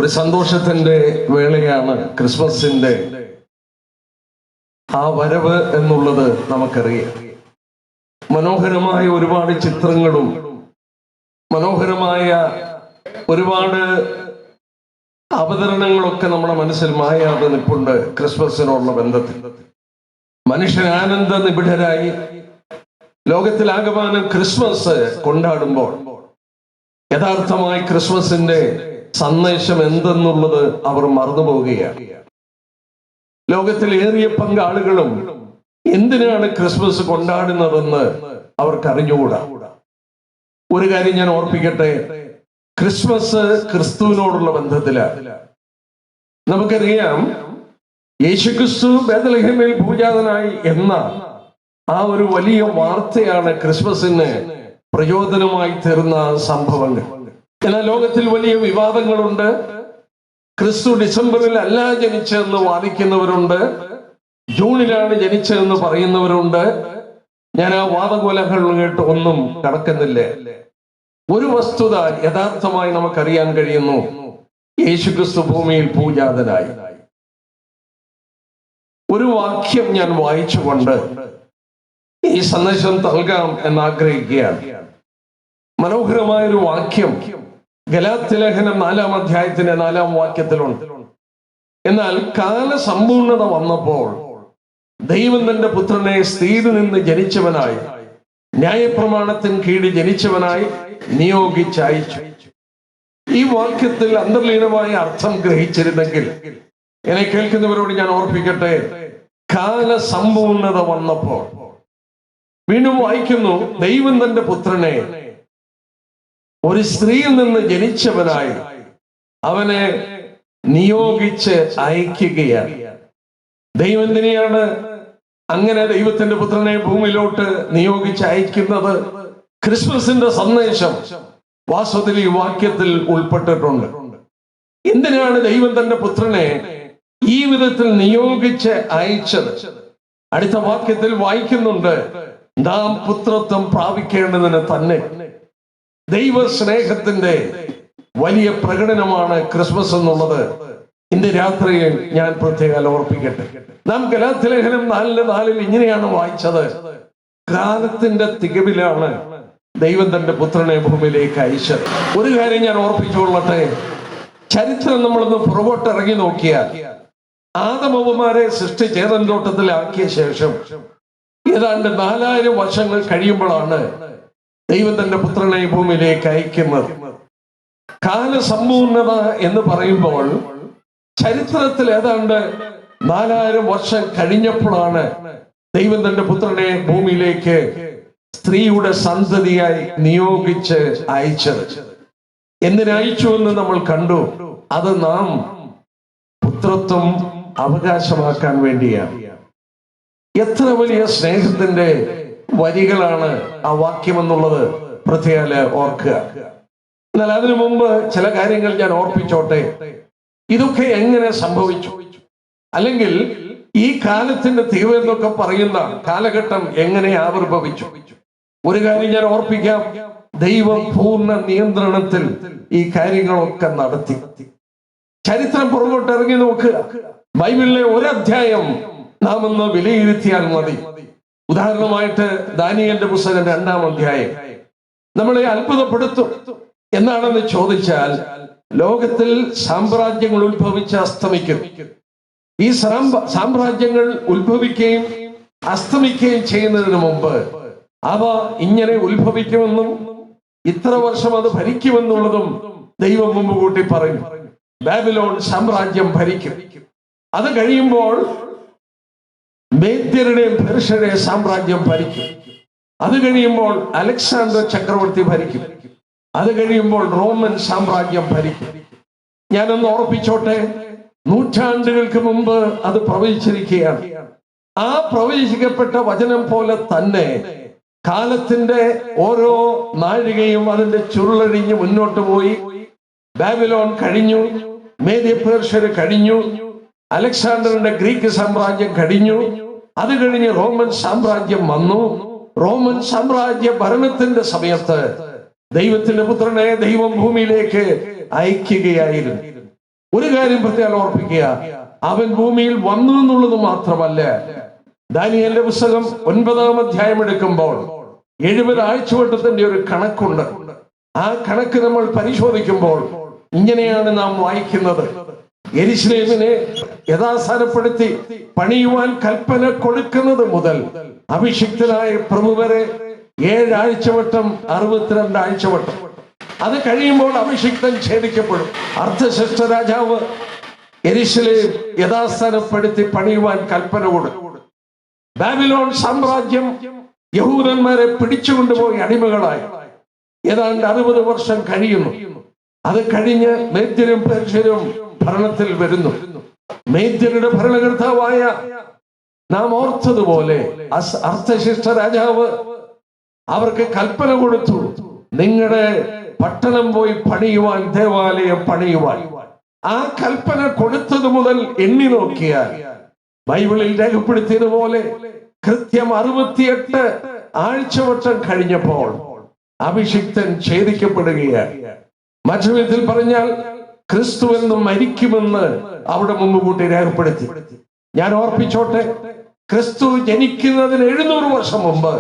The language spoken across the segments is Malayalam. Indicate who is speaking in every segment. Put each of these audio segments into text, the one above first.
Speaker 1: ഒരു സന്തോഷത്തിന്റെ വേളയാണ് ക്രിസ്മസിന്റെ ആ വരവ് എന്നുള്ളത് നമുക്കറിയാം. മനോഹരമായ ഒരുപാട് ചിത്രങ്ങളും മനോഹരമായ ഒരുപാട് അവതരണങ്ങളൊക്കെ നമ്മുടെ മനസ്സിൽ മായാതെ നിൽപ്പുണ്ട്. ക്രിസ്മസിനുള്ള ബന്ധത്തിൽ മനുഷ്യൻ ആനന്ദ നിബിഡരായി ലോകത്തിലാകമാനം ക്രിസ്മസ് കൊണ്ടാടുമ്പോൾ യഥാർത്ഥമായി ക്രിസ്മസിന്റെ സന്ദേശം എന്തെന്നുള്ളത് അവർ മറന്നുപോവുകയാണ്. ലോകത്തിൽ ഏറിയ പങ്കാളുകളും എന്തിനാണ് ക്രിസ്മസ് കൊണ്ടാടുന്നതെന്ന് അവർക്കറിഞ്ഞുകൂടാ. ഒരു കാര്യം ഞാൻ ഓർപ്പിക്കട്ടെ, ക്രിസ്മസ് ക്രിസ്തുവിനോടുള്ള ബന്ധത്തിലാണ്. നമുക്കറിയാം, യേശുക്രിസ്തു ബേത്ലഹേമിൽ പൂജാതനായി എന്ന ആ ഒരു വലിയ വാർത്തയാണ് ക്രിസ്മസിന് പ്രചോദനമായി തീർന്ന സംഭവങ്ങൾ. എന്നാൽ ലോകത്തിൽ വലിയ വിവാദങ്ങളുണ്ട്. ക്രിസ്തു ഡിസംബറിൽ അല്ല ജനിച്ചതെന്ന് വാദിക്കുന്നവരുണ്ട്, ജൂണിലാണ് ജനിച്ചതെന്ന് പറയുന്നവരുണ്ട്. ഞാൻ ആ വാദകോലങ്ങൾ കേട്ട് ഒന്നും കടക്കുന്നില്ല. ഒരു വസ്തുത യഥാർത്ഥമായി നമുക്കറിയാൻ കഴിയുന്നു: യേശുക്രിസ്തു ഭൂമിയിൽ പൂജാതനായി. ഒരു വാക്യം ഞാൻ വായിച്ചുകൊണ്ട് ഈ സന്ദേശം നൽകാം എന്നാഗ്രഹിക്കുകയാണ്. മനോഹരമായൊരു വാക്യം ഗലാത്യലേഖനം 4-ാം അധ്യായത്തിന്റെ 4-ാം വാക്യത്തിലുണ്ട്. എന്നാൽ കാലസമ്പൂർണത വന്നപ്പോൾ ദൈവം തന്റെ പുത്രനെ സ്ത്രീയിൽ നിന്ന് ജനിച്ചവനായി, ന്യായപ്രമാണത്തിന് കീഴിൽ ജനിച്ചവനായി നിയോഗിച്ചയച്ചു. ഈ വാക്യത്തിൽ അന്തർലീനമായ അർത്ഥം ഗ്രഹിച്ചിരുന്നെങ്കിൽ എന്നെ കേൾക്കുന്നവരോട് ഞാൻ ഓർപ്പിക്കട്ടെ, കാലസമ്പൂർണത വന്നപ്പോൾ. വീണ്ടും വായിക്കുന്നു, ദൈവം തന്റെ പുത്രനെ ഒരു സ്ത്രീയിൽ നിന്ന് ജനിച്ചവനായി അവനെ നിയോഗിച്ച് അയക്കുകയാണ്. ദൈവം എന്തിനെയാണ് അങ്ങനെ ദൈവത്തിന്റെ പുത്രനെ ഭൂമിയിലോട്ട് നിയോഗിച്ച് അയക്കുന്നത്? ക്രിസ്മസിന്റെ സന്ദേശം വാസ്തവത്തിൽ ഈ വാക്യത്തിൽ ഉൾപ്പെട്ടിട്ടുണ്ട്. എന്തിനാണ് ദൈവം തന്റെ പുത്രനെ ഈ വിധത്തിൽ നിയോഗിച്ച് അയച്ചത്? അടുത്ത വാക്യത്തിൽ വായിക്കുന്നുണ്ട്, നാം പുത്രത്വം പ്രാപിക്കേണ്ടതിന് തന്നെ. ദൈവ സ്നേഹത്തിന്റെ വലിയ പ്രകടനമാണ് ക്രിസ്മസ് എന്നുള്ളത് ഇന്ന് രാത്രിയിൽ ഞാൻ പ്രത്യേകം ഓർപ്പിക്കട്ടെ. നാം ഗലാത്യലേഖനം 4:4 ഇങ്ങനെയാണ് വായിച്ചത്: കാലത്തിന്റെ തികവിലാണ് ദൈവം തന്റെ പുത്രനെ ഭൂമിയിലേക്ക് അയച്ചത്. ഒരു കാര്യം ഞാൻ ഓർപ്പിച്ചുകൊള്ളട്ടെ, ചരിത്രം നമ്മളൊന്ന് പുറകോട്ടിറങ്ങി നോക്കിയാൽ ആദമവന്മാരെ സൃഷ്ടിച്ച് ഏദൻ തോട്ടത്തിലാക്കിയ ശേഷം ഏതാണ്ട് 4000 വർഷങ്ങൾ കഴിയുമ്പോഴാണ് ദൈവം തന്റെ പുത്രനെ ഭൂമിയിലേക്ക് അയക്കുന്നത്. കാലസമ്പൂർണത എന്ന് പറയുമ്പോൾ ചരിത്രത്തിൽ ഏതാണ്ട് 4000 വർഷം കഴിഞ്ഞപ്പോഴാണ് ദൈവം തന്റെ പുത്രനെ ഭൂമിയിലേക്ക് സ്ത്രീയുടെ സന്തതിയായി നിയോഗിച്ച് അയച്ചത്. എന്തിനയച്ചു എന്ന് നമ്മൾ കണ്ടു. അത് നാം പുത്രത്വം അവകാശമാക്കാൻ വേണ്ടിയാണ്. എത്ര വലിയ സ്നേഹത്തിന്റെ വരികളാണ് ആ വാക്യം എന്നുള്ളത് പ്രത്യേകം ഓർക്കുക. എന്നാൽ അതിനു മുമ്പ് ചില കാര്യങ്ങൾ ഞാൻ ഓർപ്പിച്ചോട്ടെ. ഇതൊക്കെ എങ്ങനെ സംഭവിച്ചു, അല്ലെങ്കിൽ ഈ കാലത്തിന്റെ തീവ്രത എന്നൊക്കെ പറയുന്ന കാലഘട്ടം എങ്ങനെ ആവിർഭവിച്ചു? ഒരു കാര്യം ഞാൻ ഓർപ്പിക്കാം, ദൈവം പൂർണ്ണ നിയന്ത്രണത്തിൽ ഈ കാര്യങ്ങളൊക്കെ നടത്തി. ചരിത്രം പുറകോട്ട് ഇറങ്ങി നോക്കുക. ബൈബിളിലെ ഒരധ്യായം നാം ഒന്ന് വിലയിരുത്തിയാൽ മതി. ഉദാഹരണമായിട്ട് ദാനിയേലിന്റെ പുസ്തകം 2-ാം അധ്യായം നമ്മളെ അത്ഭുതപ്പെടുത്തും. എന്താണെന്ന് ചോദിച്ചാൽ, ലോകത്തിൽ സാമ്രാജ്യങ്ങൾ ഉത്ഭവിച്ച് അസ്തമിക്കും. ഈ സാമ്രാജ്യങ്ങൾ ഉത്ഭവിക്കുകയും അസ്തമിക്കുകയും ചെയ്യുന്നതിന് മുമ്പ് അവ ഇങ്ങനെ ഉത്ഭവിക്കുമെന്നും ഇത്ര വർഷം അത് ഭരിക്കുമെന്നുള്ളതും ദൈവം മുമ്പ് കൂട്ടി പറയും. ബാബിലോൺ സാമ്രാജ്യം ഭരിക്കും. അത് കഴിയുമ്പോൾ മേദ്യരുടെയും പെർഷ്യയുടെയും സാമ്രാജ്യം ഭരിക്കും. അത് കഴിയുമ്പോൾ അലക്സാണ്ടർ ചക്രവർത്തി ഭരിക്കും. അത് കഴിയുമ്പോൾ റോമൻ സാമ്രാജ്യം ഭരിക്കും. ഞാനൊന്ന് ഓർപ്പിച്ചോട്ടെ, നൂറ്റാണ്ടുകൾക്ക് മുമ്പ് അത് പ്രവചിച്ചിരിക്കുകയാണ്. ആ പ്രവചിക്കപ്പെട്ട വചനം പോലെ തന്നെ കാലത്തിന്റെ ഓരോ നാഴികയും അതിന്റെ ചുരുളഴിഞ്ഞ് മുന്നോട്ട് പോയി. ബാബിലോൺ കഴിഞ്ഞു, മേദ്യ പേർഷ്യര് കഴിഞ്ഞു, അലക്സാണ്ടറിന്റെ ഗ്രീക്ക് സാമ്രാജ്യം കഴിഞ്ഞു. അത് കഴിഞ്ഞ് റോമൻ സാമ്രാജ്യം വന്നു. റോമൻ സാമ്രാജ്യ ഭരണത്തിന്റെ സമയത്ത് ദൈവത്തിന്റെ പുത്രനെ ദൈവം ഭൂമിയിലേക്ക് അയക്കുകയായിരുന്നു. ഒരു കാര്യം പ്രത്യേകം ഓർപ്പിക്കുക, അവൻ ഭൂമിയിൽ വന്നു എന്നുള്ളത് മാത്രമല്ല. ദാനിയേലിന്റെ പുസ്തകം 9-ാം അധ്യായം എടുക്കുമ്പോൾ 70 ആഴ്ചവട്ടത്തിന്റെ ഒരു കണക്കുണ്ട്. ആ കണക്ക് നമ്മൾ പരിശോധിക്കുമ്പോൾ ഇങ്ങനെയാണ് നാം വായിക്കുന്നത്. യെരുശലേമിനെ യഥാസ്ഥാനപ്പെടുത്തി പണിയുവാൻ കൽപ്പന കൊടുക്കുന്നത് മുതൽ അഭിഷിക്തനായ പ്രഭു വരെ 7 ആഴ്ചവട്ടം, 62 ആഴ്ചവട്ടം. അത് കഴിയുമ്പോൾ അഭിഷിക്തൻ ഛേദിക്കപ്പെടും. അർത്ഥശിഷ്ട രാജാവ് യെരുശലേം യഥാസ്ഥാനപ്പെടുത്തി പണിയുവാൻ കൽപ്പന കൊടുക്കും. ബാബിലോൺ സാമ്രാജ്യം യഹൂദന്മാരെ പിടിച്ചുകൊണ്ടുപോയി അടിമകളായി. ഏതാണ്ട് 60 വർഷം കഴിയുന്നു. അത് കഴിഞ്ഞ് മേദ്യരും പേർഷ്യരും ഭരണത്തിൽ വരുന്നു. മേദ്യരുടെ ഭരണകർത്താവായ നാം ഓർത്തതുപോലെ അർത്ഥശിഷ്ട രാജാവ് അവർക്ക് കൽപ്പന കൊടുത്തു, നിങ്ങളുടെ പട്ടണം പോയി പണിയുവാൻ, ദേവാലയം പണിയുവാൻ. ആ കൽപ്പന കൊടുത്തത് മുതൽ എണ്ണി നോക്കിയാൽ ബൈബിളിൽ രേഖപ്പെടുത്തിയതുപോലെ കൃത്യം 68 ആഴ്ചവട്ടം കഴിഞ്ഞപ്പോൾ അഭിഷിക്തൻ ഛേദിക്കപ്പെടുകയാണ്. മറ്റു വിധത്തിൽ പറഞ്ഞാൽ ക്രിസ്തുവെന്ന് മരിക്കുമെന്ന് അവിടെ മുമ്പ് കൂട്ടി രേഖപ്പെടുത്തി. ഞാൻ ഓർപ്പിച്ചോട്ടെ, ക്രിസ്തു ജനിക്കുന്നതിന് 700 വർഷം മുമ്പ്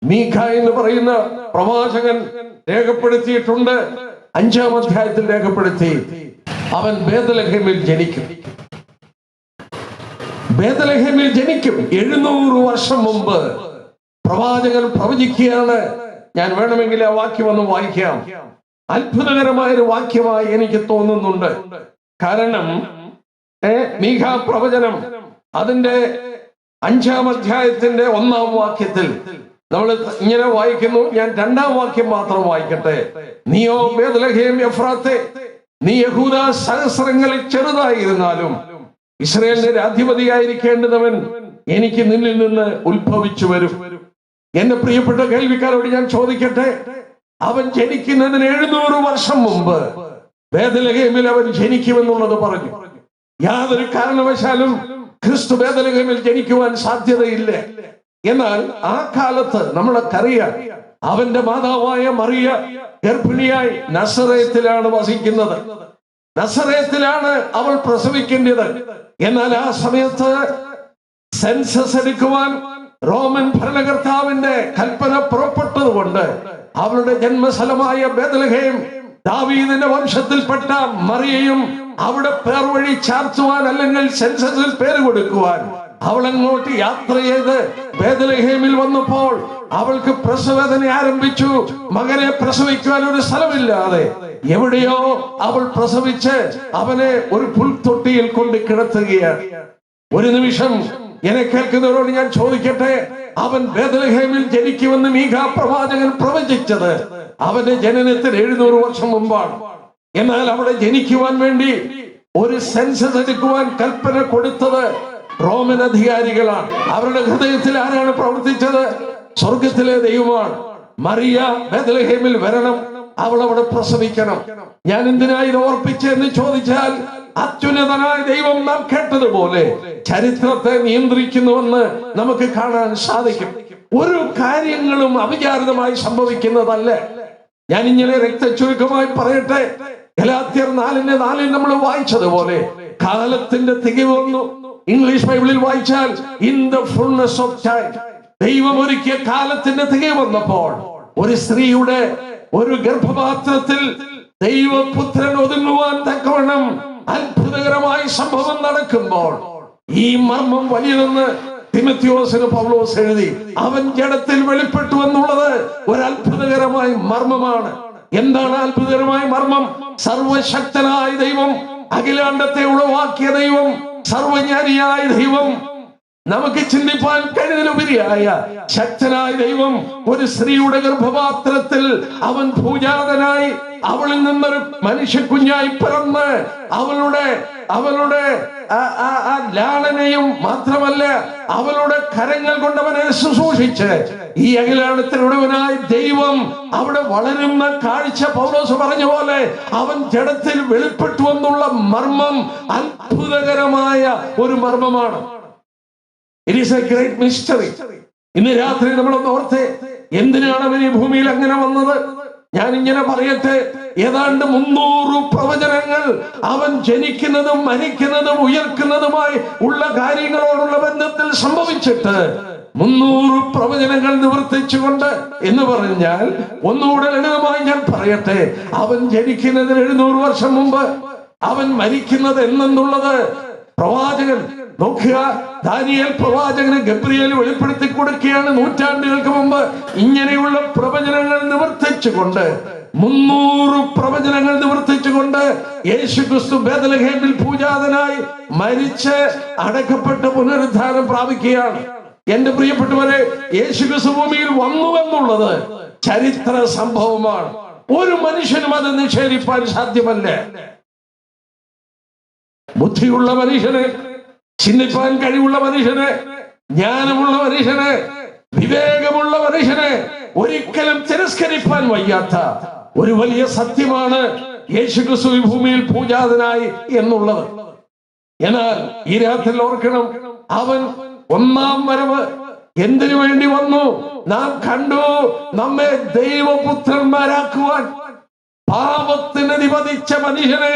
Speaker 1: മീഖ എന്ന് പറയുന്ന പ്രവാചകൻ രേഖപ്പെടുത്തിയിട്ടുണ്ട്. 5-ാം അധ്യായത്തിൽ രേഖപ്പെടുത്തി, അവൻ ബേത്ലഹേമിൽ ജനിക്കും. ബേത്ലഹേമിൽ ജനിക്കും. 700 വർഷം മുമ്പ് പ്രവാചകൻ പ്രവചിക്കുകയാണ്. ഞാൻ വേണമെങ്കിൽ ആ വാക്യം ഒന്ന് വായിക്കാം. അത്ഭുതകരമായൊരു വാക്യമായി എനിക്ക് തോന്നുന്നുണ്ട്. കാരണം മീഖ പ്രവചനം അതിന്റെ 5-ാം അധ്യായത്തിന്റെ 1-ാം വാക്യത്തിൽ നമ്മൾ ഇങ്ങനെ വായിക്കുന്നു. ഞാൻ 2-ാം വാക്യം മാത്രം വായിക്കട്ടെ. നീയോ ബേത്ലഹേം എഫ്രാത്തെ, നീ യഹൂദ സഹസ്രങ്ങളിൽ ചെറുതായിരുന്നാലും ഇസ്രായേലിന്റെ രാജ്യപതിയായിരിക്കേണ്ടവൻ എനിക്ക് നിന്നിൽ നിന്ന് ഉത്ഭവിച്ചു വരും. എന്റെ പ്രിയപ്പെട്ട കേൾവിക്കാരോട് ഞാൻ ചോദിക്കട്ടെ, അവൻ ജനിക്കുന്നതിന് 700 വർഷം മുമ്പ് ബേത്ലഹേമിൽ അവൻ ജനിക്കുമെന്നുള്ളത് പറഞ്ഞു. യാതൊരു കാരണവശാലും ക്രിസ്തു ബേത്ലഹേമിൽ ജനിക്കുവാൻ സാധ്യതയില്ല. എന്നാൽ ആ കാലത്ത് നമ്മളൊക്കറിയാം, അവന്റെ മാതാവായ മറിയ ഗർഭിണിയായി നസറേത്തിലാണ് വസിക്കുന്നത്. നസറേത്തിലാണ് അവൾ പ്രസവിക്കേണ്ടത്. എന്നാൽ ആ സമയത്ത് സെൻസസ് എടുക്കുവാൻ റോമൻ ഭരണകർത്താവിന്റെ കൽപ്പന പുറപ്പെട്ടതുകൊണ്ട് അവളുടെ ജന്മസ്ഥലമായ ബേത്ലഹേം, ദാവീദിന്റെ വംശത്തിൽപ്പെട്ട മറിയയും അവിടെ പേർ വഴി ചാർത്തുവാൻ, അല്ലെങ്കിൽ സെൻസസിൽ പേര് കൊടുക്കുവാൻ അവൾ അങ്ങോട്ട് യാത്ര ചെയ്ത് ബേത്ലഹേമിൽ വന്നപ്പോൾ അവൾക്ക് പ്രസവവേദന ആരംഭിച്ചു. മകനെ പ്രസവിക്കുവാൻ ഒരു സ്ഥലമില്ലാതെ എവിടെയോ അവൾ പ്രസവിച്ച് അവനെ ഒരു പുൽത്തൊട്ടിയിൽ കൊണ്ട് കിടത്തുകയാണ്. ഒരു നിമിഷം എന്നെ കേൾക്കുന്നവരോട് ഞാൻ ചോദിക്കട്ടെ, അവൻ ബേത്ലഹേമിൽ ജനിക്കുമെന്ന് മീഖ പ്രവാചകൻ പ്രവചിച്ചത് അവന്റെ ജനനത്തിന് 700 വർഷം മുമ്പാണ്. എന്നാൽ അവിടെ ജനിക്കുവാൻ വേണ്ടി ഒരു സെൻസസ് എടുക്കുവാൻ കൽപ്പന കൊടുത്തത് റോമൻ അധികാരികളാണ്. അവരുടെ ഹൃദയത്തിൽ ആരാണ് പ്രവർത്തിച്ചത്? സ്വർഗത്തിലെ ദൈവമാണ്. മറിയ ബേത്ലഹേമിൽ വരണം, അവൾ അവിടെ പ്രസവിക്കണം. ഞാൻ എന്തിനായി ഇത് ഓർപ്പിച്ചെന്ന് ചോദിച്ചാൽ, അത്യുന്നതനായ ദൈവം നാം കേട്ടതുപോലെ ചരിത്രത്തെ നിയന്ത്രിക്കുന്നുവെന്ന് നമുക്ക് കാണാൻ സാധിക്കും. ഒരു കാര്യങ്ങളും അവിചാരിതമായി സംഭവിക്കുന്നതല്ല. ഞാൻ ഇങ്ങനെ രക്തചുരുക്കമായി പറയട്ടെ, ഗലാത്യർ 4:4 നമ്മൾ വായിച്ചതുപോലെ കാലത്തിന്റെ തികവ് വന്നു. ഇംഗ്ലീഷ് ബൈബിളിൽ വായിച്ചാൽ in the fullness of time, ദൈവം ഒരുക്കിയ കാലത്തിന്റെ തികവ് വന്നപ്പോൾ ഒരു സ്ത്രീയുടെ ഒരു ഗർഭപാത്രത്തിൽ ദൈവപുത്രൻ ഒതുങ്ങുവാൻ തക്കവണ്ണം അത്ഭുതകരമായ സംഭവം നടക്കുമ്പോൾ ഈ മർമ്മം വലിയതെന്ന് തിമോഥെയോസിന് പൗലോസ് എഴുതി. അവൻ ജഡത്തിൽ വെളിപ്പെട്ടു എന്നുള്ളത് ഒരു അത്ഭുതകരമായ മർമ്മമാണ്. എന്താണ് അത്ഭുതകരമായ മർമ്മം? സർവശക്തനായ ദൈവം, അഖിലാണ്ടത്തെ ഉളവാക്കിയ ദൈവം, സർവജ്ഞാനിയായ ദൈവം, നമുക്ക് ചിന്തിപ്പാൻ കഴിവിലുപരിയായ ശക്തനായ ദൈവം ഒരു സ്ത്രീയുടെ ഗർഭപാത്രത്തിൽ അവൻ ഭൂജാതനായി അവളിൽ നിന്നൊരു മനുഷ്യ കുഞ്ഞായി പിറന്ന് അവളുടെ ലാളനയും മാത്രമല്ല അവളുടെ കരങ്ങൾ കൊണ്ടവനെ ശുശ്രൂഷിച്ച് ഈ അഖിലാണ്ടത്തിനുടവനായ ദൈവം അവിടെ വളരുന്ന കാഴ്ച പൗലോസ് പറഞ്ഞ പോലെ അവൻ ജഡത്തിൽ വെളിപ്പെട്ടു എന്നുള്ള മർമ്മം അത്ഭുതകരമായ ഒരു മർമ്മമാണ്. It is a great mystery. ഇന്ന് രാത്രി നമ്മളൊന്ന് ഓർത്തേ, എന്തിനാണ് അവൻ ഈ ഭൂമിയിൽ അങ്ങനെ വന്നത്? ഞാൻ ഇങ്ങനെ പറയട്ടെ, ഏതാണ്ട് 300 പ്രവചനങ്ങൾ അവൻ ജനിക്കുന്നതും മരിക്കുന്നതും ഉയർക്കുന്നതുമായി ഉള്ള കാര്യങ്ങളോടുള്ള ബന്ധത്തിൽ സംഭവിച്ചിട്ട് 300 പ്രവചനങ്ങൾ നിവർത്തിച്ചുകൊണ്ട് എന്ന് പറഞ്ഞാൽ, ഒന്നുകൂടെ ലളിതമായി ഞാൻ പറയട്ടെ, അവൻ ജനിക്കുന്നതിന് 700 വർഷം മുമ്പ്, അവൻ മരിക്കുന്നത് എന്നുള്ളത് പ്രവാചകൻ നോക്കുക. ദാനിയേൽ പ്രവാചകന് ഗബ്രിയേൽ വെളിപ്പെടുത്തി കൊടുക്കുകയാണ്. നൂറ്റാണ്ടുകൾക്ക് മുമ്പ് ഇങ്ങനെയുള്ള പ്രവചനങ്ങൾ നിവർത്തിച്ചുകൊണ്ട്, 300 പ്രവചനങ്ങൾ നിവർത്തിച്ചുകൊണ്ട് യേശുക്രിസ്തു ബേത്ലഹേമിൽ പൂജാതനായി മരിച്ച് അടക്കപ്പെട്ട് പുനരുദ്ധാനം പ്രാപിക്കുകയാണ്. എന്റെ പ്രിയപ്പെട്ടവരെ, യേശുക്രിസ്തു ഭൂമിയിൽ വന്നു എന്നുള്ളത് ചരിത്ര സംഭവമാണ്. ഒരു മനുഷ്യനും അത് നിഷേധിപ്പാൻ സാധ്യമല്ല. ബുദ്ധിയുള്ള മനുഷ്യന്, ചിന്തിപ്പാൻ കഴിവുള്ള മനുഷ്യന്, ജ്ഞാനമുള്ള മനുഷ്യന്, വിവേകമുള്ള മനുഷ്യന് ഒരിക്കലും തിരസ്കരിപ്പാൻ വയ്യാത്ത ഒരു വലിയ സത്യമാണ് യേശുക്രിസ്തു ഈ ഭൂമിയിൽ പൂജാതനായി എന്നുള്ളത്. എന്നാൽ ഈ രാത്രി ഓർക്കണം, അവൻ ഒന്നാം വരവ് എന്തിനു വേണ്ടി വന്നു? നാം കണ്ടു, നമ്മെ ദൈവപുത്രന്മാരാക്കുവാൻ. പാപത്തിന് നിപതിച്ച മനുഷ്യനെ,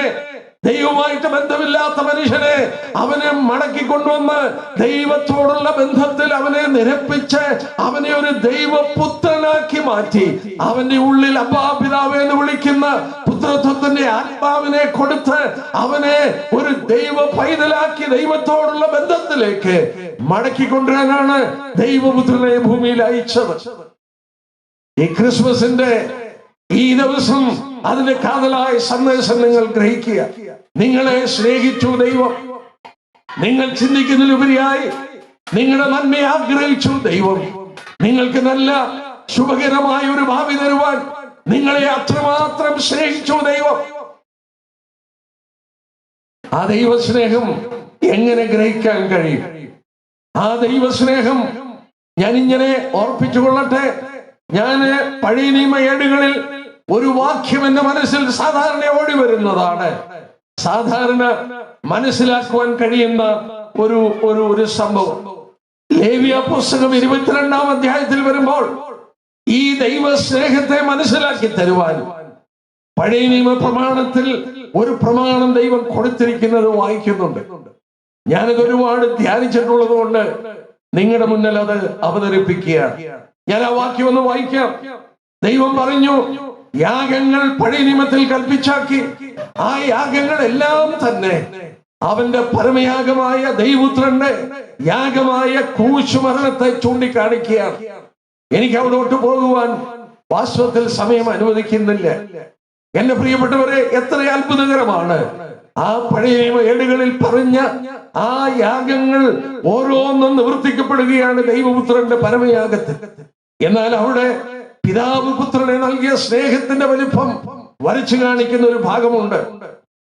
Speaker 1: ദൈവമായിട്ട് ബന്ധമില്ലാത്ത മനുഷ്യനെ അവനെ മടക്കി കൊണ്ടുവന്ന് ദൈവത്തോടുള്ള ബന്ധത്തിൽ അവനെ നിരപ്പിച്ച് അവനെ ഒരു ദൈവപുത്രനാക്കി മാറ്റി അവന്റെ ഉള്ളിൽ അബ്ബാ പിതാവേ എന്ന് വിളിക്കുന്ന പുത്രത്വത്തിന്റെ ആത്മാവിനെ കൊടുത്ത് അവനെ ഒരു ദൈവ പൈതലാക്കി ദൈവത്തോടുള്ള ബന്ധത്തിലേക്ക് മടക്കി കൊണ്ടുവരാനാണ് ദൈവപുത്രനെ ഭൂമിയിൽ അയച്ചത്. ഈ ക്രിസ്മസിന്റെ ഈ ദിവസം അതിന്റെ കാതലായ സന്ദേശം നിങ്ങൾ ഗ്രഹിക്കുക. നിങ്ങളെ സ്നേഹിച്ചു ദൈവം. നിങ്ങൾ ചിന്തിക്കുന്നതിലുപരിയായി നിങ്ങളുടെ നന്മയെ ആഗ്രഹിച്ചു ദൈവം. നിങ്ങൾക്ക് നല്ല ശുഭകരമായ ഒരു ഭാവി തരുവാൻ നിങ്ങളെ അത്രമാത്രം സ്നേഹിച്ചു ദൈവം. ആ ദൈവസ്നേഹം എങ്ങനെ ഗ്രഹിക്കാൻ കഴിയും? ആ ദൈവസ്നേഹം ഞാൻ ഇങ്ങനെ ഓർപ്പിച്ചുകൊള്ളട്ടെ. ഞാന് പഴയ നിയമ ഏടുകളിൽ ഒരു വാക്യം എന്റെ മനസ്സിൽ സാധാരണ ഓടി വരുന്നതാണ്. സാധാരണ മനസ്സിലാക്കുവാൻ കഴിയുന്ന ഒരു സംഭവം. ലേവ്യ പുസ്തകം 22-ാം അധ്യായത്തിൽ വരുമ്പോൾ ഈ ദൈവ സ്നേഹത്തെ മനസ്സിലാക്കി തരുവാൻ പഴയ നിയമ പ്രമാണത്തിൽ ഒരു പ്രമാണം ദൈവം കൊടുത്തിരിക്കുന്നത് വായിക്കുന്നുണ്ട്. ഞാനത് ഒരുപാട് ധ്യാനിച്ചിട്ടുള്ളത് കൊണ്ട് നിങ്ങളുടെ മുന്നിൽ അത് അവതരിപ്പിക്കുകയാണ്. ഞാൻ ആ വാക്യം ഒന്ന് വായിക്കാം. ദൈവം പറഞ്ഞു, യാഗങ്ങൾ പഴയ നിയമത്തിൽ കൽപ്പിച്ചാക്കി. ആ യാഗങ്ങൾ എല്ലാം തന്നെ അവന്റെ പരമയാഗമായ ദൈവപുത്രന്റെ യാഗമായ ക്രൂശുമരണത്തെ ചൂണ്ടിക്കാണിക്കുകയാണ്. എനിക്ക് അവിടോട്ട് പോകുവാൻ വാസ്തവത്തിൽ സമയം അനുവദിക്കുന്നില്ല. എന്റെ പ്രിയപ്പെട്ടവരെ, എത്ര അത്ഭുതകരമാണ് ആ പഴയ നിയമ ഏടുകളിൽ പറഞ്ഞ ആ യാഗങ്ങൾ ഓരോന്നും നിവർത്തിക്കപ്പെടുകയാണ് ദൈവപുത്രന്റെ പരമയാഗത്തിൽ. എന്നാൽ അവിടെ പിതാവ് പുത്രനെ നൽകിയ സ്നേഹത്തിന്റെ വലിപ്പം വരച്ചു കാണിക്കുന്ന ഒരു ഭാഗമുണ്ട്.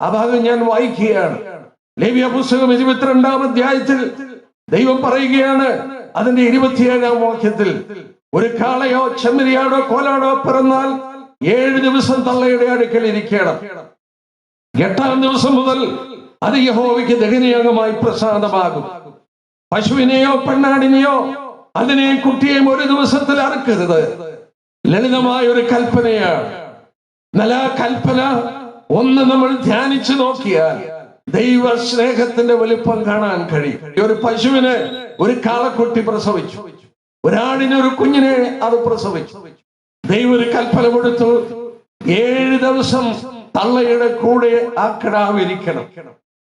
Speaker 1: ആ ഭാഗം ഞാൻ വായിക്കുകയാണ്. ലേവ്യ പുസ്തകം 22-ാം അധ്യായത്തിൽ ദൈവം പറയുകയാണ്, അതിന്റെ 27-ാം വാക്യത്തിൽ, ഒരു കാളയോ ചെമ്മരിയാടോ കോലാടോ പിറന്നാൽ 7 ദിവസം തള്ളയുടെ അടുക്കൽ ഇരിക്കണം. 8-ാം ദിവസം മുതൽ അത് യഹോവയ്ക്ക് ദഹനയാഗമായി പ്രസാദമാകും. പശുവിനെയോ പെണ്ണാടിനെയോ അതിനെയും കുട്ടിയെയും ഒരു ദിവസത്തിൽ അറുക്കരുത്. ലളിതമായ ഒരു കൽപ്പനയാണ്. നല്ല കൽപ്പന ഒന്ന് നമ്മൾ ധ്യാനിച്ചു നോക്കിയാൽ ദൈവ സ്നേഹത്തിന്റെ വലിപ്പം കാണാൻ കഴിയും. ഒരു പശുവിന് ഒരു കാളക്കുട്ടി പ്രസവിച്ചു, ഒരാടിന് ഒരു കുഞ്ഞിനെ അത് പ്രസവിച്ചു. ദൈവം ഒരു കൽപ്പന കൊടുത്തു, 7 ദിവസം തള്ളയുടെ കൂടെ ആ കിടാവിരിക്കണം.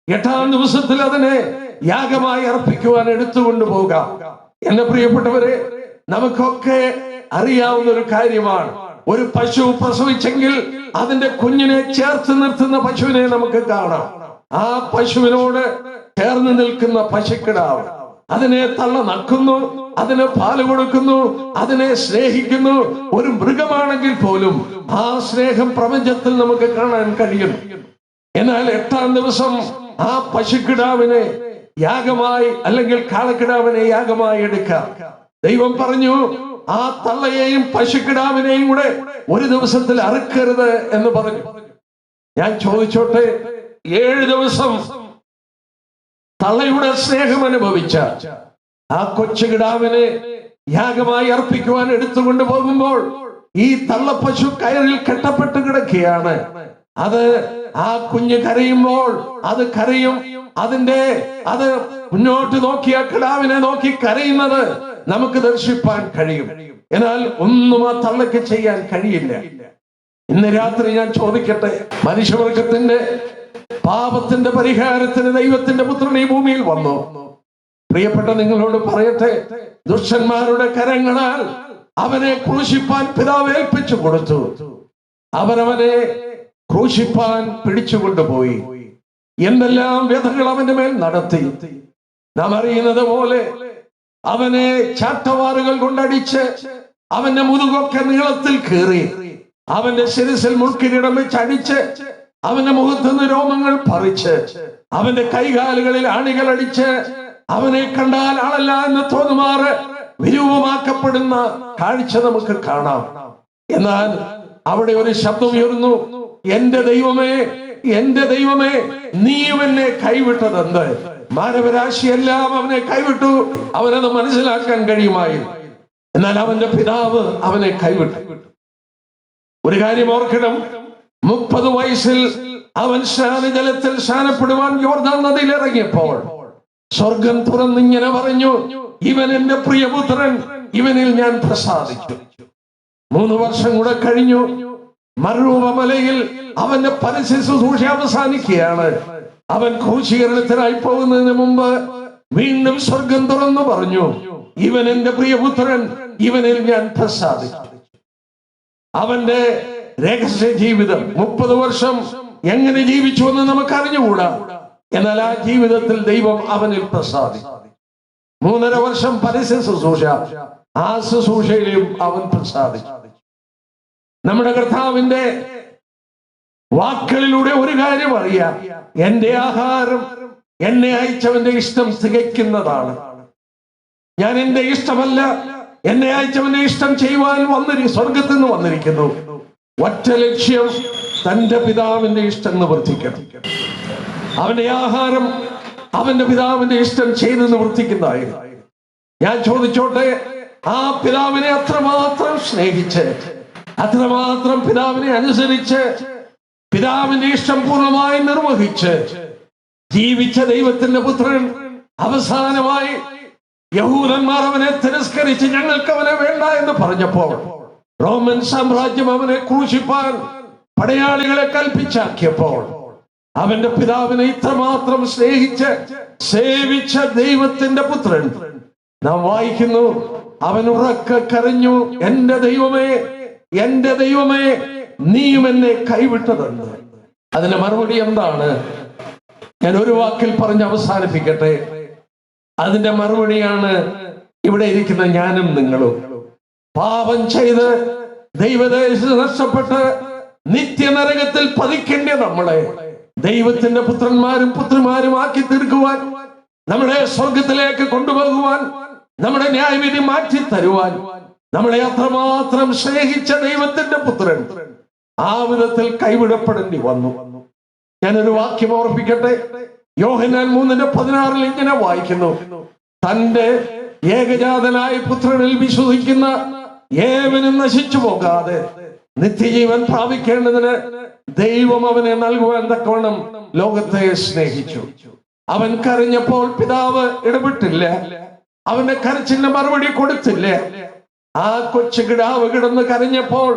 Speaker 1: 8-ാം ദിവസത്തിൽ അതിനെ യാഗമായി അർപ്പിക്കുവാൻ എടുത്തുകൊണ്ടു പോകാം. എന്റെ പ്രിയപ്പെട്ടവരെ, നമുക്കൊക്കെ അറിയാവുന്ന ഒരു കാര്യമാണ്. ഒരു പശു പ്രസവിച്ചെങ്കിൽ അതിന്റെ കുഞ്ഞിനെ ചേർത്ത് നിർത്തുന്ന പശുവിനെ നമുക്ക് കാണാം. ആ പശുവിനോട് ചേർന്ന് നിൽക്കുന്ന പശുക്കിടാവ് അതിനെ തള്ള നക്കുന്നു, അതിന് പാല് കൊടുക്കുന്നു, അതിനെ സ്നേഹിക്കുന്നു. ഒരു മൃഗമാണെങ്കിൽ പോലും ആ സ്നേഹം പ്രപഞ്ചത്തിൽ നമുക്ക് കാണാൻ കഴിയും. എന്നാൽ 8-ാം ദിവസം ആ പശുക്കിടാവിനെ യാഗമായി അല്ലെങ്കിൽ കാളക്കിടാവിനെ യാഗമായി എടുക്കാം. ദൈവം പറഞ്ഞു, ആ തള്ളയെയും പശുക്കിടാവിനെയും കൂടെ ഒരു ദിവസത്തിൽ അറുക്കരുത് എന്ന് പറഞ്ഞു. ഞാൻ ചോദിച്ചോട്ടെ, 7 ദിവസം തള്ളയുടെ സ്നേഹം അനുഭവിച്ച ആ കൊച്ചുകിടാവിനെ യാഗമായി അർപ്പിക്കുവാൻ എടുത്തുകൊണ്ട് പോകുമ്പോൾ ഈ തള്ളപ്പശു കയറിൽ കെട്ടപ്പെട്ട് കിടക്കുകയാണ്. അത് ആ കുഞ്ഞ് കരയുമ്പോൾ അത് കരയും. അത് മുന്നോട്ട് നോക്കിയ കിടാവിനെ നോക്കി കരയുന്നത് നമുക്ക് ദർശിപ്പാൻ കഴിയും. എന്നാൽ ഒന്നും ആ തള്ളക്ക് ചെയ്യാൻ കഴിയില്ല. ഇന്ന് രാത്രി ഞാൻ ചോദിക്കട്ടെ, മനുഷ്യവർഗത്തിന്റെ പാപത്തിന്റെ പരിഹാരത്തിന് ദൈവത്തിന്റെ പുത്രൻ ഈ ഭൂമിയിൽ വന്നു. പ്രിയപ്പെട്ട നിങ്ങളോട് പറയട്ടെ, ദുഷ്ടന്മാരുടെ കരങ്ങളാൽ അവനെ ക്രൂശിപ്പാൻ പിതാവ് ഏൽപ്പിച്ചു കൊടുത്തു. അവരവനെ ക്രൂശിപ്പാൻ പിടിച്ചുകൊണ്ടുപോയി. എന്തെല്ലാം വ്യഥകൾ അവന്റെ മേൽ നടത്തി. നാം അറിയുന്നത് പോലെ അവനെ ചാട്ടവാറുകൾ കൊണ്ടടിച്ച് അവന്റെ മുതുകൊക്കെ നീളത്തിൽ കീറി, അവന്റെ ശിരസിൽ മുൾക്കിരീടം വെച്ച് അടിച്ച്, അവന്റെ മുഖത്തുനിന്ന് രോമങ്ങൾ പറിച്ച്, അവന്റെ കൈകാലുകളിൽ ആണികൾ അടിച്ച്, അവനെ കണ്ടാൽ ആളല്ല എന്ന് തോന്നുമാറ് വിരൂപമാക്കപ്പെടുന്ന കാഴ്ച നമുക്ക് കാണാം. എന്നാൽ അവിടെ ഒരു ശബ്ദം ഉയർന്നു, എന്റെ ദൈവമേ, എന്റെ ദൈവമേ, നീയും എന്നെ കൈവിട്ടതെന്ത്? മാനവരാശിയെല്ലാം അവനെ കൈവിട്ടു. അവനത് മനസ്സിലാക്കാൻ കഴിയുമായി. എന്നാൽ അവന്റെ പിതാവ് അവനെ കൈവിട്ടു. ഒരു കാര്യം ഓർക്കണം, 30 വയസ്സിൽ അവൻ സ്നാനജലത്തിൽ സ്നാനപ്പെടുവാൻ യോർദാൻ നദിയിൽ ഇറങ്ങിയപ്പോൾ സ്വർഗം തുറന്നിങ്ങനെ പറഞ്ഞു, ഇവൻ എന്റെ പ്രിയപുത്രൻ, ഇവനിൽ ഞാൻ പ്രസാദിച്ചു. 3 വർഷം കൂടെ കഴിഞ്ഞു. മരുഭൂമിയിൽ അവന്റെ പരസ്യ ശുശ്രൂഷ അവസാനിക്കുകയാണ്. അവൻ ക്രൂശീകരണത്തിനായി പോകുന്നതിന് മുമ്പ് വീണ്ടും സ്വർഗം തുറന്നു പറഞ്ഞു, ഇവൻ എന്റെ പ്രിയപുത്രൻ, ഇവനിൽ ഞാൻ പ്രസാദിച്ചു. അവന്റെ രഹസ്യ ജീവിതം 30 വർഷം എങ്ങനെ ജീവിച്ചു എന്ന് നമുക്ക് അറിഞ്ഞുകൂടാ. എന്നാൽ ആ ജീവിതത്തിൽ ദൈവം അവനിൽ പ്രസാദിച്ചു. 3.5 വർഷം പരസ്യ ശുശ്രൂഷ, ആ ശുശ്രൂഷയിലും അവൻ പ്രസാദിച്ചു. നമ്മുടെ കർത്താവിന്റെ വാക്കുകളിലൂടെ ഒരു കാര്യം അറിയാം, എന്റെ ആഹാരം എന്നെ അയച്ചവന്റെ ഇഷ്ടം തികയ്ക്കുന്നതാണ്. ഞാൻ എന്റെ ഇഷ്ടമല്ല, എന്നെ അയച്ചവന്റെ ഇഷ്ടം ചെയ്യുവാൻ സ്വർഗത്തിൽ നിന്ന് വന്നിരിക്കുന്നു. ഒറ്റ ലക്ഷ്യം, തന്റെ പിതാവിന്റെ ഇഷ്ടം നിവർത്തിക്കണം. അവന്റെ ആഹാരം അവന്റെ പിതാവിന്റെ ഇഷ്ടം ചെയ്ത് നിവർത്തിക്കുന്നതായിരുന്നു. ഞാൻ ചോദിച്ചോട്ടെ, ആ പിതാവിനെ അത്രമാത്രം സ്നേഹിച്ച്, അത്രമാത്രം പിതാവിനെ അനുസരിച്ച്, പിതാവിന്റെ ഇഷ്ടം പൂർണ്ണമായി നിർവഹിച്ച് ജീവിച്ച ദൈവത്തിന്റെ പുത്രൻ അവസാനമായി യഹൂദന്മാർ അവനെ തിരസ്കരിച്ച് ഞങ്ങൾക്ക് അവനെ വേണ്ട എന്ന് പറഞ്ഞപ്പോൾ റോമൻ സാമ്രാജ്യം അവനെ ക്രൂശിപ്പാൻ പടയാളികളെ കൽപ്പിച്ചാക്കിയപ്പോൾ അവന്റെ പിതാവിനെ ഇത്രമാത്രം സ്നേഹിച്ച് സേവിച്ച ദൈവത്തിന്റെ പുത്രൻ, നാം വായിക്കുന്നു, അവൻ ഉറക്കെ കരഞ്ഞു, എന്റെ ദൈവമേ, എന്റെ ദൈവമേ, നീയും എന്നെ കൈവിട്ടതെന്ന്. അതിന്റെ മറുപടി എന്താണ്? ഞാൻ ഒരു വാക്കിൽ പറഞ്ഞ് അവസാനിപ്പിക്കട്ടെ. അതിന്റെ മറുപടിയാണ് ഇവിടെ ഇരിക്കുന്ന ഞാനും നിങ്ങളും. പാപം ചെയ്ത് ദൈവദേശത്ത് നഷ്ടപ്പെട്ട് നിത്യനരകത്തിൽ പതിക്കേണ്ട നമ്മളെ ദൈവത്തിന്റെ പുത്രന്മാരും പുത്രിമാരും ആക്കി തീർക്കുവാൻ, നമ്മളെ സ്വർഗത്തിലേക്ക് കൊണ്ടുപോകുവാൻ, നമ്മുടെ ന്യായവിധി മാറ്റി തരുവാൻ നമ്മളെ അത്രമാത്രം സ്നേഹിച്ച ദൈവത്തിന്റെ പുത്രൻ ആ വിധത്തിൽ കൈവിടപ്പെടേണ്ടി വന്നു. ഞാനൊരു വാക്യം ഓർപ്പിക്കട്ടെ. യോഹന്നാൻ 3:16 ഇങ്ങനെ വായിക്കുന്നു, തന്റെ ഏകജാതനായ പുത്രനിൽ വിശ്വസിക്കുന്ന ഏവനും നശിച്ചു പോകാതെ നിത്യജീവൻ പ്രാപിക്കേണ്ടതിന് ദൈവം അവനെ നൽകുവാൻ തക്കവണ്ണം ലോകത്തെ സ്നേഹിച്ചു. അവൻ കരഞ്ഞപ്പോൾ പിതാവ് ഇടപെട്ടില്ല, അവന്റെ കരച്ചിലിന് മറുപടി കൊടുത്തില്ല. ആ കൊച്ചു കിടാവ് കിടന്ന് കരഞ്ഞപ്പോൾ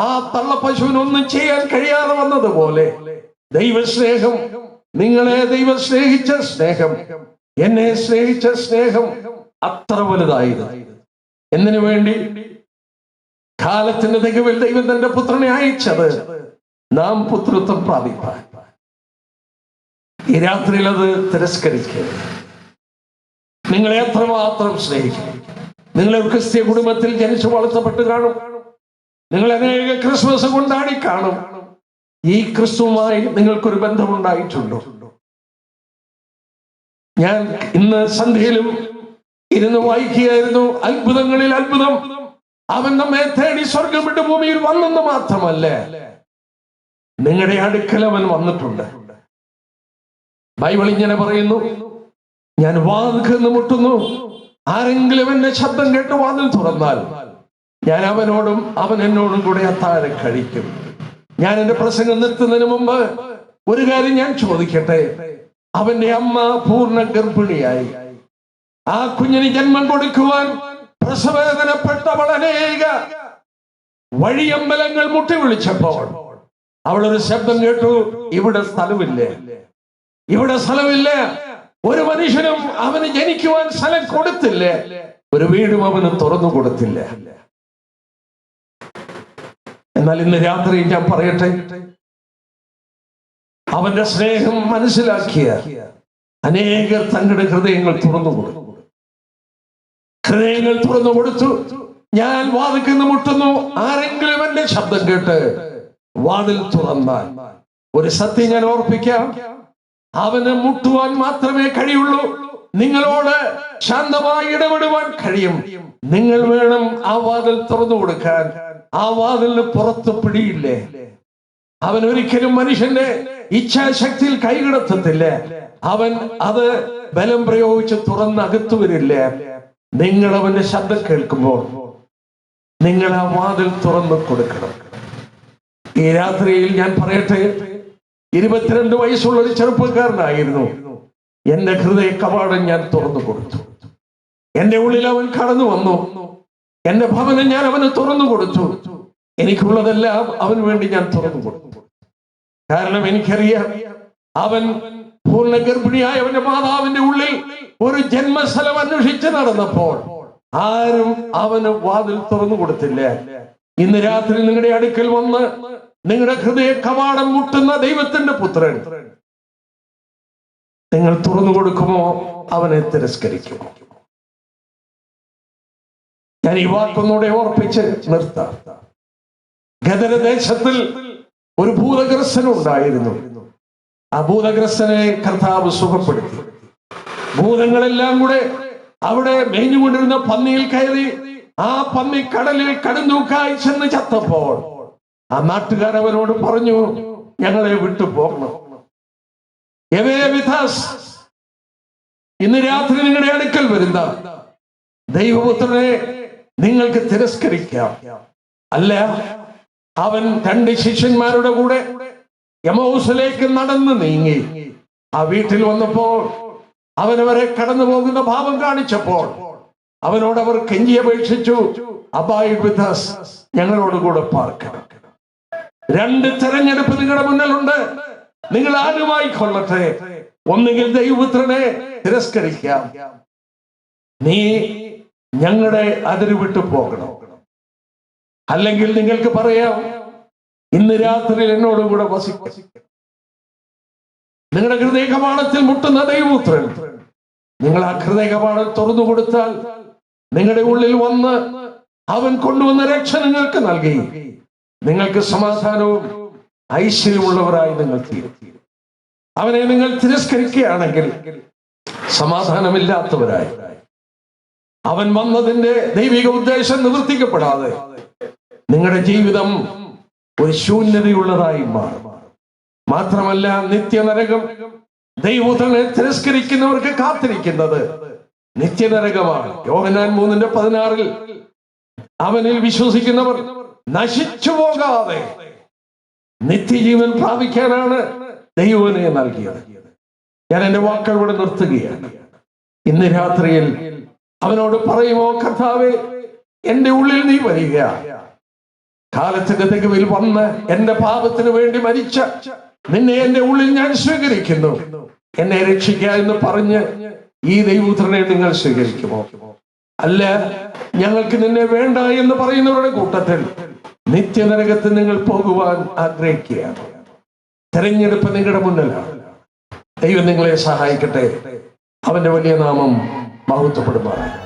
Speaker 1: ആ തള്ളപ്പശുവിനൊന്നും ചെയ്യാൻ കഴിയാതെ വന്നതുപോലെ ദൈവസ്നേഹം, നിങ്ങളെ ദൈവം സ്നേഹിച്ച സ്നേഹം, എന്നെ സ്നേഹിച്ച സ്നേഹം അത്ര വലുതായിരുന്നു. എന്തിനു വേണ്ടി? കാലത്തിന്റെ തികവിൽ ദൈവം തന്റെ പുത്രനെ അയച്ചത് നാം പുത്രത്വം പ്രാപിപ്പാൻ. ഈ രാത്രിയിൽ അത് തിരസ്കരിക്കുക. നിങ്ങളെ എത്രമാത്രം സ്നേഹിക്കും. നിങ്ങൾ ക്രിസ്തീയ കുടുംബത്തിൽ ജനിച്ചു വളർത്തപ്പെട്ട് കാണും. നിങ്ങൾ അനേക ക്രിസ്മസ് കൊണ്ടാടി കാണും. ഈ ക്രിസ്തുവുമായി നിങ്ങൾക്കൊരു ബന്ധമുണ്ടായിട്ടുണ്ടോ? ഞാൻ ഇന്ന് സന്ധ്യയിലും ഇരുന്ന് വായിക്കുകയായിരുന്നു. അത്ഭുതങ്ങളിൽ അത്ഭുതം. അവൻ നമ്മെ തേടി സ്വർഗം വിട്ട് ഭൂമിയിൽ വന്നെന്ന് മാത്രമല്ല, നിങ്ങളുടെ അടുക്കൽ അവൻ വന്നിട്ടുണ്ട്. ബൈബിൾ ഇങ്ങനെ പറയുന്നു, ഞാൻ വാതിൽക്കൽ മുട്ടുന്നു, ആരെങ്കിലും എന്നെ ശബ്ദം കേട്ട് വാതിൽ തുറന്നാൽ ഞാൻ അവനോടും അവൻ എന്നോടും കൂടെ അത്താഴം കഴിക്കും. ഞാൻ എന്റെ പ്രസംഗം നിർത്തുന്നതിന് മുമ്പ് ഒരു കാര്യം ഞാൻ ചോദിക്കട്ടെ. അവന്റെ അമ്മ പൂർണ്ണ ഗർഭിണിയായി. ആ കുഞ്ഞിന് ജന്മം കൊടുക്കുവാൻ പ്രസവവേദനപ്പെട്ടവൾ അനേക വഴിയമ്പലങ്ങൾ മുട്ടി വിളിച്ചപ്പോൾ അവളൊരു ശബ്ദം കേട്ടു, ഇവിടെ സ്ഥലമില്ല, ഇവിടെ സ്ഥലമില്ല. ഒരു മനുഷ്യനും അവന് ജനിക്കുവാൻ സ്ഥലം കൊടുത്തില്ല, ഒരു വീടും അവന് തുറന്നു കൊടുത്തില്ല. എന്നാൽ ഇന്ന് രാത്രി ഞാൻ പറയട്ടെ, അവന്റെ സ്നേഹം മനസ്സിലാക്കിയ അനേകർ തങ്ങളുടെ ഹൃദയങ്ങൾ തുറന്നു കൊടുത്തു. ഹൃദയങ്ങൾ തുറന്നു കൊടുത്തു. ഞാൻ വാതിൽക്കൽ മുട്ടുന്നു, ആരെങ്കിലും എന്റെ ശബ്ദം കേട്ട് വാതിൽ തുറന്നാൽ ഒരു സത്യം ഞാൻ ഓർപ്പിക്കാം, അവന് മുട്ടുവാൻ മാത്രമേ കഴിയുള്ളൂ. നിങ്ങളോട് ശാന്തമായി ഇടപെടുവാൻ കഴിയും. നിങ്ങൾ വേണം ആ വാതിൽ തുറന്നു കൊടുക്കാൻ. ആ വാതിലിന് പുറത്ത് പിടിയില്ലേ. അവൻ ഒരിക്കലും മനുഷ്യന്റെ ഇച്ഛാശക്തിയിൽ കൈകടത്തത്തില്ല. അവൻ അത് ബലം പ്രയോഗിച്ച് തുറന്ന് അകത്തു വരില്ല. നിങ്ങൾ അവന്റെ ശബ്ദം കേൾക്കുമ്പോൾ നിങ്ങൾ ആ വാതിൽ തുറന്നു കൊടുക്കണം. ഈ രാത്രിയിൽ ഞാൻ പറയട്ടെ, 22 വയസ്സുള്ള ഒരു ചെറുപ്പക്കാരനായിരുന്നു. എന്റെ ഹൃദയ കവാടം ഞാൻ തുറന്നു കൊടുത്തു. എന്റെ ഉള്ളിൽ അവൻ കടന്നു വന്നു. എന്റെ ഭവനം ഞാൻ അവന് തുറന്നു കൊടുത്തു. എനിക്കുള്ളതെല്ലാം അവന് വേണ്ടി ഞാൻ തുറന്നു കൊടുത്തു. കാരണം എനിക്കറിയാം, അവൻ പൂർണ്ണ ഗർഭിണിയായ അവന്റെ മാതാവിന്റെ ഉള്ളിൽ ഒരു ജന്മസ്ഥലം അന്വേഷിച്ച് നടന്നപ്പോൾ ആരും അവന് വാതിൽ തുറന്നു കൊടുത്തില്ല. ഇന്ന് രാത്രി നിങ്ങളുടെ അടുക്കൽ വന്ന് നിങ്ങളുടെ ഹൃദയ കവാടം മുട്ടുന്ന ദൈവത്തിന്റെ പുത്രൻ, നിങ്ങൾ തുറന്നു കൊടുക്കുമോ? അവനെ തിരസ്കരിക്കുമോ? ഞാൻ ഈ വാക്കൊന്നൂടെ ഓർപ്പിച്ച് നിർത്താം. ഗദരദേശത്തിൽ ഒരു ഭൂതഗ്രസ്തനുണ്ടായിരുന്നു. ആ ഭൂതഗ്രസ്തനെ കർത്താവ് സുഖപ്പെടുത്തി. ഭൂതങ്ങളെല്ലാം കൂടെ അവിടെ മേഞ്ഞുകൊണ്ടിരുന്ന പന്നിയിൽ കയറി ആ പന്നി കടലിൽ കടുന്തൂക്കായി ചെന്ന് ചത്തപ്പോൾ ആ നാട്ടുകാരവനോട് പറഞ്ഞു, ഞങ്ങളെ വിട്ടു പോകണം. ഇന്ന് രാത്രി നിങ്ങളുടെ അടുക്കൽ വരുന്ന ദൈവപുത്രനെ നിങ്ങൾക്ക് തിരസ്കരിക്കാം. അല്ല, അവൻ 2 ശിഷ്യന്മാരുടെ കൂടെ എമൗസിലേക്ക് നടന്നു നീങ്ങി. ആ വീട്ടിൽ വന്നപ്പോൾ അവനവരെ കടന്നു പോകുന്ന ഭാവം കാണിച്ചപ്പോൾ അവനോട് അവർ കെഞ്ചി അപേക്ഷിച്ചു, അബൈഡ് വിത്ത് us, ഞങ്ങളോടുകൂടെ പാർക്കണം. 2 തെരഞ്ഞെടുപ്പ് നിങ്ങളുടെ മുന്നിലുണ്ട്. നിങ്ങൾ ആരുമായി കൊള്ളട്ടെ. ഒന്നുകിൽ ദൈവപുത്രനെ തിരസ്കരിക്കാം, നീ ഞങ്ങളുടെ അതിര് വിട്ടു പോകണം. അല്ലെങ്കിൽ നിങ്ങൾക്ക് പറയാം, ഇന്ന് രാത്രി എന്നോടുകൂടെ വസിക്കണം. നിങ്ങളുടെ ഹൃദയ കവാടത്തിൽ മുട്ടുന്ന ദൈവപുത്രൻ, നിങ്ങൾ ആ ഹൃദയ കവാടം തുറന്നു കൊടുത്താൽ നിങ്ങളുടെ ഉള്ളിൽ വന്ന് അവൻ കൊണ്ടുവന്ന രക്ഷ നിങ്ങൾക്ക് നൽകി നിങ്ങൾക്ക് സമാധാനവും ഐശ്വര്യമുള്ളവരായി നിങ്ങൾ തീരും. അവനെ നിങ്ങൾ തിരസ്കരിക്കുകയാണെങ്കിൽ സമാധാനമില്ലാത്തവരായി, അവൻ വന്നതിന്റെ ദൈവിക ഉദ്ദേശം നിവർത്തിക്കപ്പെടാതെ നിങ്ങളുടെ ജീവിതം ഒരു ശൂന്യതയുള്ളതായി മാറും. മാത്രമല്ല, നിത്യനരകം ദൈവപുത്രനെ തിരസ്കരിക്കുന്നവർക്ക് കാത്തിരിക്കുന്നത് നിത്യനരകമാണ്. യോഹന്നാൻ 3:16 അവനിൽ വിശ്വസിക്കുന്നവർ നശിച്ചു പോകാതെ നിത്യജീവൻ പ്രാപിക്കാനാണ് ദൈവനെ നൽകിയത്. ഞാൻ എന്റെ വാക്കുകൾ ഇവിടെ നിർത്തുകയാണ്. ഇന്ന് രാത്രിയിൽ അവനോട് പറയുമോ, കർത്താവേ, എന്റെ ഉള്ളിൽ നീ വരിക. കാലത്തിന്റെ തികവിൽ വന്ന് എന്റെ പാപത്തിന് വേണ്ടി മരിച്ച നിന്നെ എന്റെ ഉള്ളിൽ ഞാൻ സ്വീകരിക്കുന്നു, എന്നെ രക്ഷിക്കുക എന്ന് പറഞ്ഞ് ഈ ദൈവപുത്രനെ നിങ്ങൾ സ്വീകരിക്കുമോ? അല്ല, ഞങ്ങൾക്ക് നിന്നെ വേണ്ട എന്ന് പറയുന്നവരുടെ കൂട്ടത്തിൽ നിത്യനരകത്തിൽ നിങ്ങൾ പോകുവാൻ ആഗ്രഹിക്കുകയാണ്. തെരഞ്ഞെടുപ്പ് നിങ്ങളുടെ മുന്നിലാണ്. ദൈവം നിങ്ങളെ സഹായിക്കട്ടെ. അവന്റെ വലിയ നാമം മഹത്വപ്പെടുമാറാണ്.